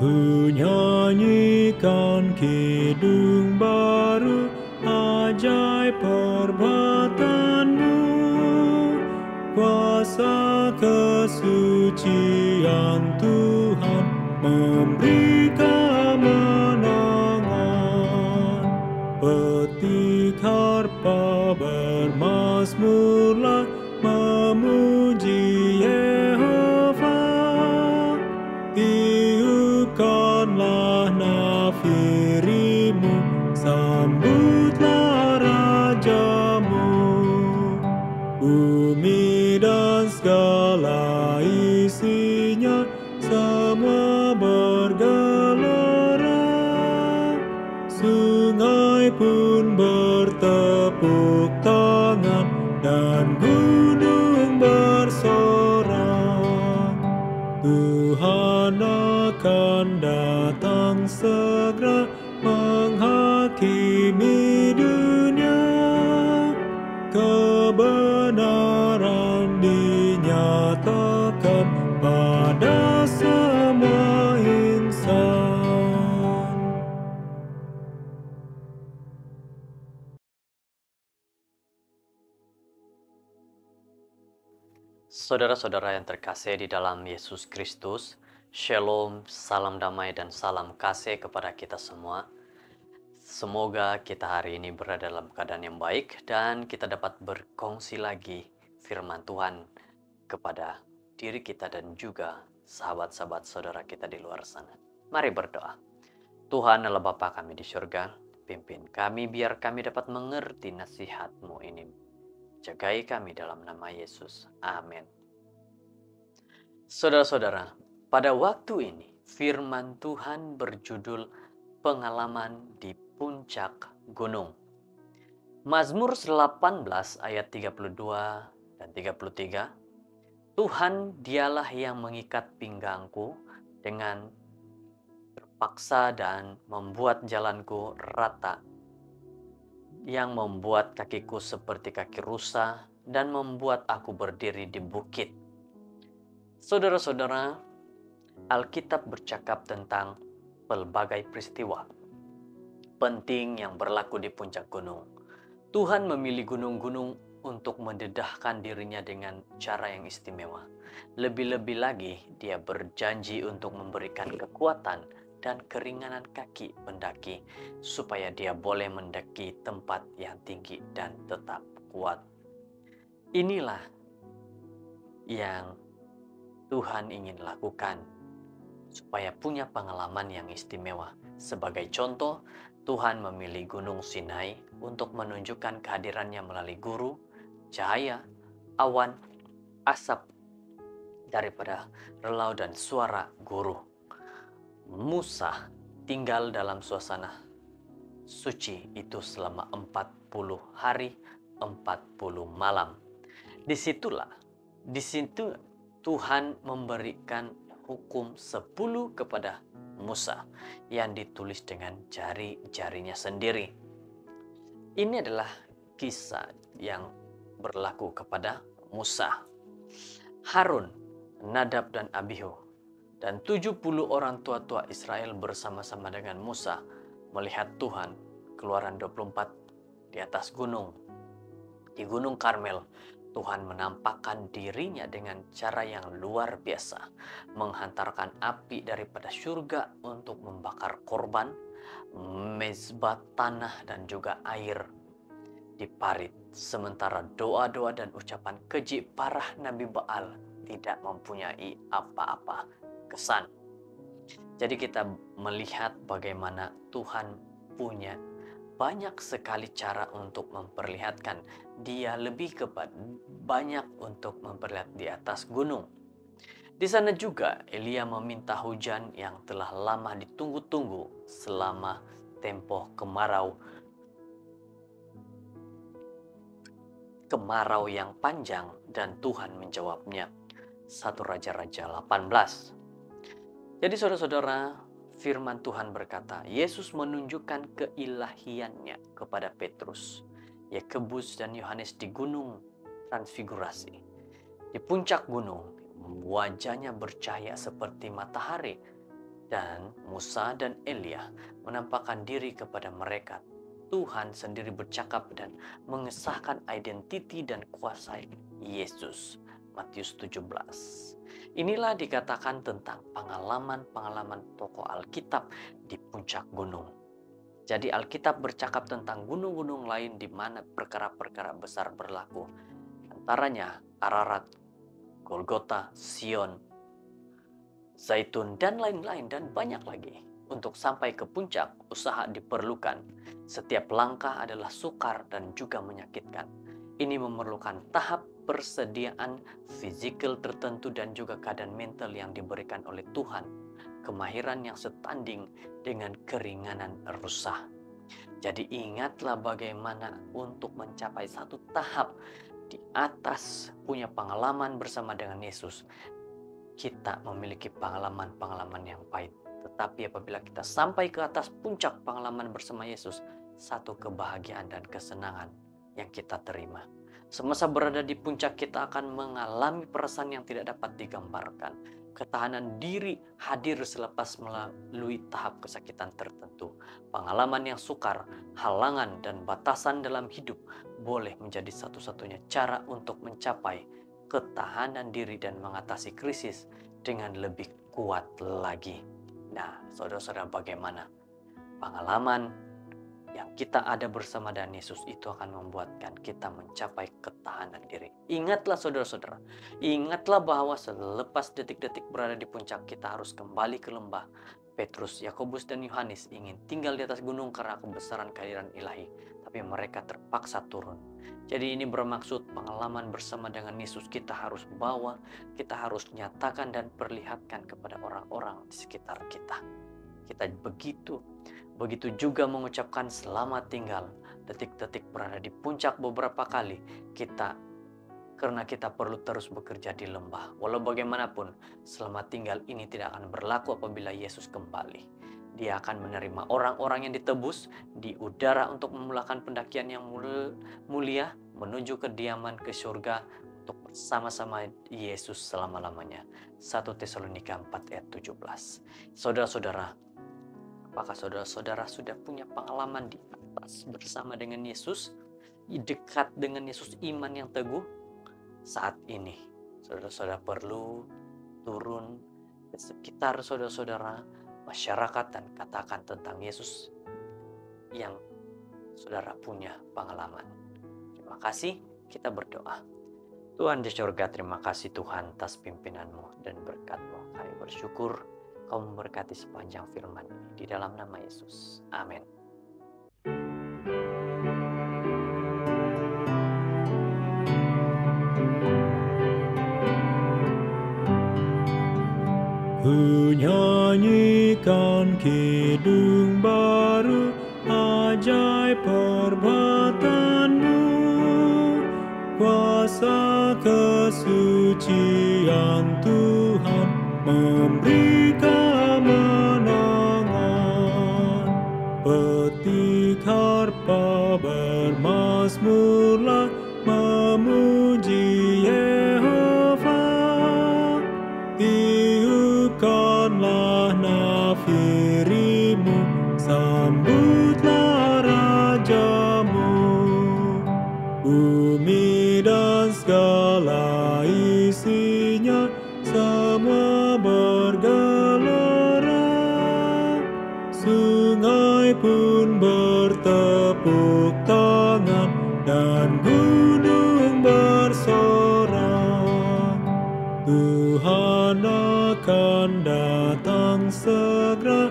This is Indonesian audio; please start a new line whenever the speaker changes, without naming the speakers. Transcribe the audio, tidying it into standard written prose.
Ku nyanyikan kidung baru, ajaib perbuatanmu. Kuasa kesucian Tuhan memberi kemenangan. Petik harpa bermazmurlah memuji Yehova. Tiupkanlah nafirimu, sambutlah rajamu. Bumi dan segala isinya semua bergelora. Sungai pun bertepuk tangan dan gunung bersorak. Tuhan akan datang segera menghakimi dunia. Kebenaran dinyatakan pada semua insan.
Saudara-saudara yang terkasih di dalam Yesus Kristus, Shalom, salam damai dan salam kasih kepada kita semua. Semoga kita hari ini berada dalam keadaan yang baik dan kita dapat berkongsi lagi firman Tuhan kepada diri kita dan juga sahabat-sahabat saudara kita di luar sana. Mari berdoa. Tuhan adalah Bapa kami di surga, pimpin kami biar kami dapat mengerti nasihat-Mu ini. Jagai kami dalam nama Yesus. Amin. Saudara-saudara, pada waktu ini firman Tuhan berjudul pengalaman di puncak gunung. Mazmur 18 ayat 32 dan 33. Tuhan dialah yang mengikat pinggangku dengan terpaksa dan membuat jalanku rata, yang membuat kakiku seperti kaki rusa dan membuat aku berdiri di bukit. Saudara-saudara, Alkitab bercakap tentang pelbagai peristiwa penting yang berlaku di puncak gunung. Tuhan memilih gunung-gunung untuk mendedahkan dirinya dengan cara yang istimewa. Lebih-lebih lagi, Dia berjanji untuk memberikan kekuatan dan keringanan kaki pendaki supaya dia boleh mendaki tempat yang tinggi dan tetap kuat. Inilah yang Tuhan ingin lakukan supaya punya pengalaman yang istimewa. Sebagai contoh, Tuhan memilih Gunung Sinai untuk menunjukkan kehadirannya melalui guru, cahaya, awan, asap daripada relau dan suara guru. Musa tinggal dalam suasana suci itu selama 40 hari, 40 malam. Di situ Tuhan memberikan hukum 10 kepada Musa yang ditulis dengan jari-jarinya sendiri. Ini adalah kisah yang berlaku kepada Musa. Harun, Nadab dan Abihu dan 70 orang tua-tua Israel bersama-sama dengan Musa melihat Tuhan. Keluaran 24 di atas gunung. Di Gunung Karmel, Tuhan menampakkan dirinya dengan cara yang luar biasa, menghantarkan api daripada surga untuk membakar korban, mezbah tanah dan juga air diparit. Sementara doa-doa dan ucapan keji para nabi Baal tidak mempunyai apa-apa kesan. Jadi kita melihat bagaimana Tuhan punya banyak sekali cara untuk memperlihatkan Dia lebih banyak untuk memperlihat di atas gunung. Di sana juga Elia meminta hujan yang telah lama ditunggu-tunggu selama tempoh kemarau yang panjang, dan Tuhan menjawabnya. 1 Raja-Raja 18. Jadi saudara-saudara, firman Tuhan berkata, Yesus menunjukkan keilahiannya kepada Petrus, Yakobus dan Yohanes di gunung Transfigurasi. Di puncak gunung, wajahnya bercahaya seperti matahari Dan Musa dan Elia menampakkan diri kepada mereka. Tuhan sendiri bercakap dan mengesahkan identiti dan kuasa Yesus. Matius 17. Inilah dikatakan tentang pengalaman-pengalaman tokoh Alkitab di puncak gunung. Jadi Alkitab bercakap tentang gunung-gunung lain di mana perkara-perkara besar berlaku. Antaranya Ararat, Golgota, Sion, Zaitun, dan lain-lain, dan banyak lagi. Untuk sampai ke puncak, usaha diperlukan. Setiap langkah adalah sukar dan juga menyakitkan. Ini memerlukan tahap persediaan fisikal tertentu dan juga keadaan mental yang diberikan oleh Tuhan. Kemahiran yang setanding dengan keringanan rusa. Jadi ingatlah bagaimana untuk mencapai satu tahap di atas punya pengalaman bersama dengan Yesus. Kita memiliki pengalaman-pengalaman yang pahit. Tetapi apabila kita sampai ke atas puncak pengalaman bersama Yesus, satu kebahagiaan dan kesenangan yang kita terima. Semasa berada di puncak kita akan mengalami perasaan yang tidak dapat digambarkan. Ketahanan diri hadir selepas melalui tahap kesakitan tertentu. Pengalaman yang sukar, halangan dan batasan dalam hidup boleh menjadi satu-satunya cara untuk mencapai ketahanan diri dan mengatasi krisis dengan lebih kuat lagi. Nah, saudara-saudara, bagaimana pengalaman yang kita ada bersama dengan Yesus itu akan membuatkan kita mencapai ketahanan diri. Ingatlah saudara-saudara, ingatlah bahwa selepas detik-detik berada di puncak kita harus kembali ke lembah. Petrus, Yakobus, dan Yohanes ingin tinggal di atas gunung karena kebesaran kehadiran ilahi, tapi mereka terpaksa turun. Jadi ini bermaksud pengalaman bersama dengan Yesus kita harus bawa, kita harus nyatakan dan perlihatkan kepada orang-orang di sekitar kita. Kita begitu juga mengucapkan selamat tinggal. Detik-detik berada di puncak beberapa kali karena kita perlu terus bekerja di lembah. Walau bagaimanapun, selamat tinggal ini tidak akan berlaku apabila Yesus kembali. Dia akan menerima orang-orang yang ditebus di udara untuk memulakan pendakian yang mulia menuju kediaman ke surga untuk bersama-sama Yesus selama-lamanya. 1 Tesalonika 4 ayat 17. Saudara-saudara, apakah saudara-saudara sudah punya pengalaman di atas bersama dengan Yesus? Dekat dengan Yesus, iman yang teguh? Saat ini, saudara-saudara perlu turun ke sekitar saudara-saudara, masyarakat, dan katakan tentang Yesus yang saudara punya pengalaman. Terima kasih, kita berdoa. Tuhan di surga, terima kasih Tuhan atas pimpinanmu dan berkat-Mu. Kami bersyukur Kau memberkati sepanjang firman ini. Di dalam nama Yesus. Amin.
Ku nyanyikan kidung baru, ajaib perbuatan-Mu, kuasa kesucian Tuhan memberi kemenangan. Petik harpa bermazmurlah memuji Yehova. Tiupkanlah nafirimu, sambutlah Rajamu. Bumi dan segala isinya semua bergelora. Sungai pun bertepuk tangan dan gunung bersorak. Tuhan akan datang segera